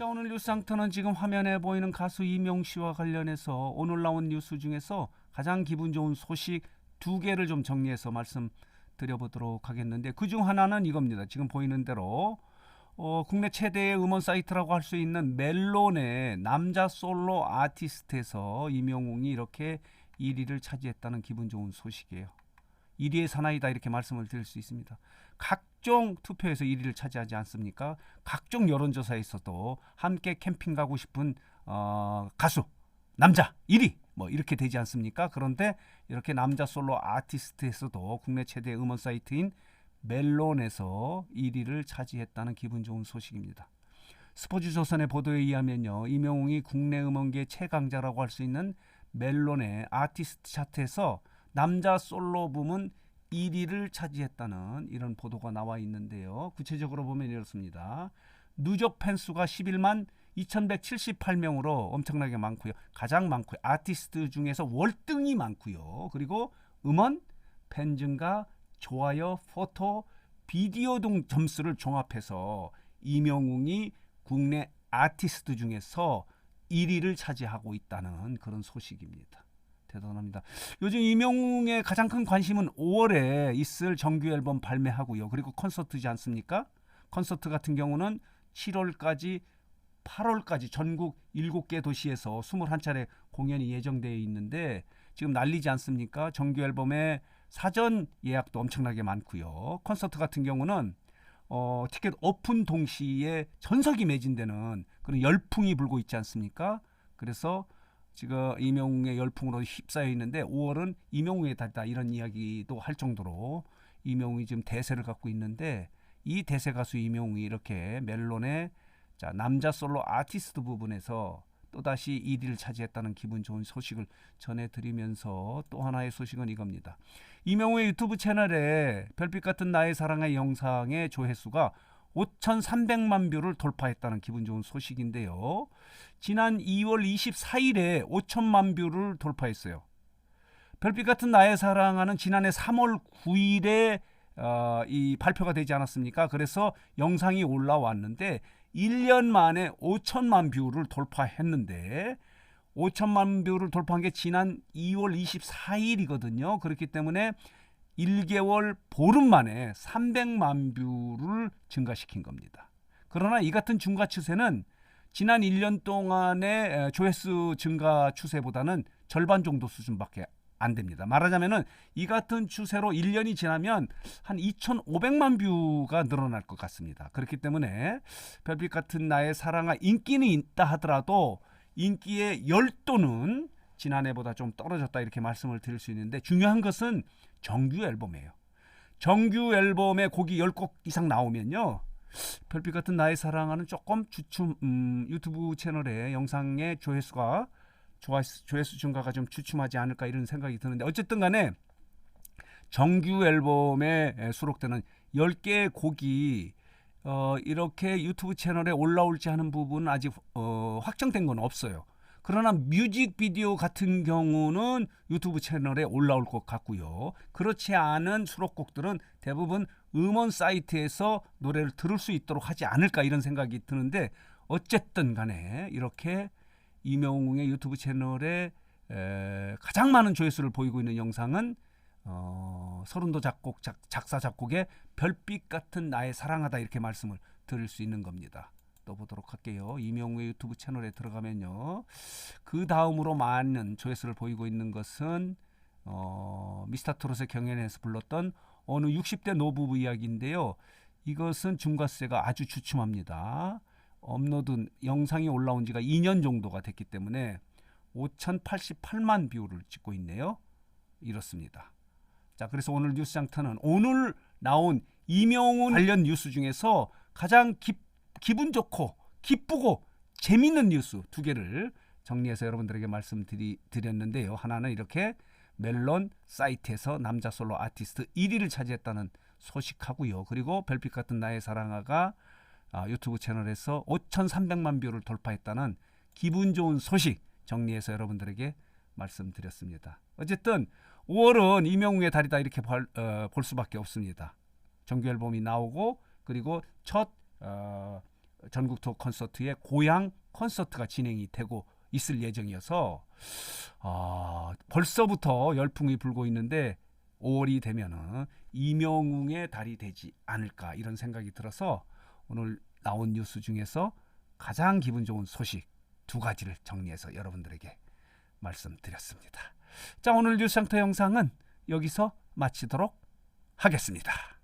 자, 오늘 뉴스 상터는 지금 화면에 보이는 가수 이명 씨와 관련해서 오늘 나온 뉴스 중에서 가장 기분 좋은 소식 두 개를 좀 정리해서 말씀드려보도록 하겠는데, 그중 하나는 이겁니다. 지금 보이는 대로 국내 최대의 음원 사이트라고 할 수 있는 멜론의 남자 솔로 아티스트에서 이명웅이 이렇게 1위를 차지했다는 기분 좋은 소식이에요. 1위의 사나이다 이렇게 말씀을 드릴 수 있습니다. 각종 투표에서 1위를 차지하지 않습니까? 각종 여론조사에서도 함께 캠핑 가고 싶은 가수 남자 1위 뭐 이렇게 되지 않습니까? 그런데 이렇게 남자 솔로 아티스트에서도 국내 최대 음원 사이트인 멜론에서 1위를 차지했다는 기분 좋은 소식입니다. 스포츠조선의 보도에 의하면요, 이명웅이 국내 음원계 최강자라고 할 수 있는 멜론의 아티스트 차트에서 남자 솔로 부문 1위를 차지했다는 이런 보도가 나와 있는데요. 구체적으로 보면 이렇습니다. 누적 팬수가 11만 2178명으로 엄청나게 많고요. 가장 많고요. 아티스트 중에서 월등히 많고요. 그리고 음원, 팬 증가, 좋아요, 포토, 비디오 등 점수를 종합해서 이명웅이 국내 아티스트 중에서 1위를 차지하고 있다는 그런 소식입니다. 대단합니다. 요즘 이명웅의 가장 큰 관심은 5월에 있을 정규 앨범 발매하고요. 그리고 콘서트지 않습니까? 콘서트 같은 경우는 7월까지 8월까지 전국 7개 도시에서 21차례 공연이 예정되어 있는데 지금 난리지 않습니까? 정규 앨범의 사전 예약도 엄청나게 많고요. 콘서트 같은 경우는 티켓 오픈 동시에 전석이 매진되는 그런 열풍이 불고 있지 않습니까? 그래서 지금 이명웅의 열풍으로 휩싸여 있는데 5월은 이명웅의 달이다 이런 이야기도 할 정도로 이명웅이 지금 대세를 갖고 있는데, 이 대세 가수 이명웅이 이렇게 멜론의 남자 솔로 아티스트 부분에서 또다시 1위를 차지했다는 기분 좋은 소식을 전해드리면서, 또 하나의 소식은 이겁니다. 이명웅의 유튜브 채널에 별빛 같은 나의 사랑의 영상의 조회수가 5,300만 뷰를 돌파했다는 기분 좋은 소식인데요. 지난 2월 24일에 5천만 뷰를 돌파했어요. 별빛 같은 나의 사랑하는 지난해 3월 9일에 이 발표가 되지 않았습니까? 그래서 영상이 올라왔는데 1년 만에 5천만 뷰를 돌파했는데, 5천만 뷰를 돌파한 게 지난 2월 24일이거든요. 그렇기 때문에 1개월 보름 만에 300만 뷰를 증가시킨 겁니다. 그러나 이 같은 증가 추세는 지난 1년 동안의 조회수 증가 추세보다는 절반 정도 수준밖에 안 됩니다. 말하자면은 이 같은 추세로 1년이 지나면 한 2,500만 뷰가 늘어날 것 같습니다. 그렇기 때문에 별빛 같은 나의 사랑아 인기는 있다 하더라도 인기의 열도는 지난해보다 좀 떨어졌다 이렇게 말씀을 드릴 수 있는데, 중요한 것은 정규 앨범이에요. 정규 앨범에 곡이 10곡 이상 나오면요, 별빛 같은 나의 사랑하는 조금 유튜브 채널의 영상의 조회수 증가가 좀 주춤하지 않을까 이런 생각이 드는데, 어쨌든 간에 정규 앨범에 수록되는 10개의 곡이 이렇게 유튜브 채널에 올라올지 하는 부분은 아직 확정된 건 없어요. 그러나 뮤직비디오 같은 경우는 유튜브 채널에 올라올 것 같고요. 그렇지 않은 수록곡들은 대부분 음원 사이트에서 노래를 들을 수 있도록 하지 않을까 이런 생각이 드는데, 어쨌든 간에 이렇게 이명웅의 유튜브 채널에 가장 많은 조회수를 보이고 있는 영상은 서른도 작사 작곡의 별빛 같은 나의 사랑하다 이렇게 말씀을 드릴 수 있는 겁니다. 또 보도록 할게요. 이명웅의 유튜브 채널에 들어가면요, 그 다음으로 많은 조회수를 보이고 있는 것은 미스터트롯의 경연에서 불렀던 어느 60대 노부부 이야기인데요. 이것은 중과세가 아주 주춤합니다. 업로드 영상이 올라온 지가 2년 정도가 됐기 때문에 5,088만 뷰를 찍고 있네요. 이렇습니다. 자, 그래서 오늘 뉴스 장터는 오늘 나온 이명웅 관련 뉴스 중에서 가장 기분 좋고 기쁘고 재밌는 뉴스 두 개를 정리해서 여러분들에게 말씀드렸는데요. 하나는 이렇게 멜론 사이트에서 남자 솔로 아티스트 1위를 차지했다는 소식하고요. 그리고 별빛 같은 나의 사랑아가 유튜브 채널에서 5,300만 뷰를 돌파했다는 기분 좋은 소식 정리해서 여러분들에게 말씀드렸습니다. 어쨌든 5월은 이명웅의 달이다 이렇게 볼 수밖에 없습니다. 정규 앨범이 나오고, 그리고 첫 전국 투어 콘서트의 고향 콘서트가 진행이 되고 있을 예정이어서 벌써부터 열풍이 불고 있는데 5월이 되면은 이명웅의 달이 되지 않을까 이런 생각이 들어서 오늘 나온 뉴스 중에서 가장 기분 좋은 소식 두 가지를 정리해서 여러분들에게 말씀드렸습니다. 자, 오늘 뉴스상터 영상은 여기서 마치도록 하겠습니다.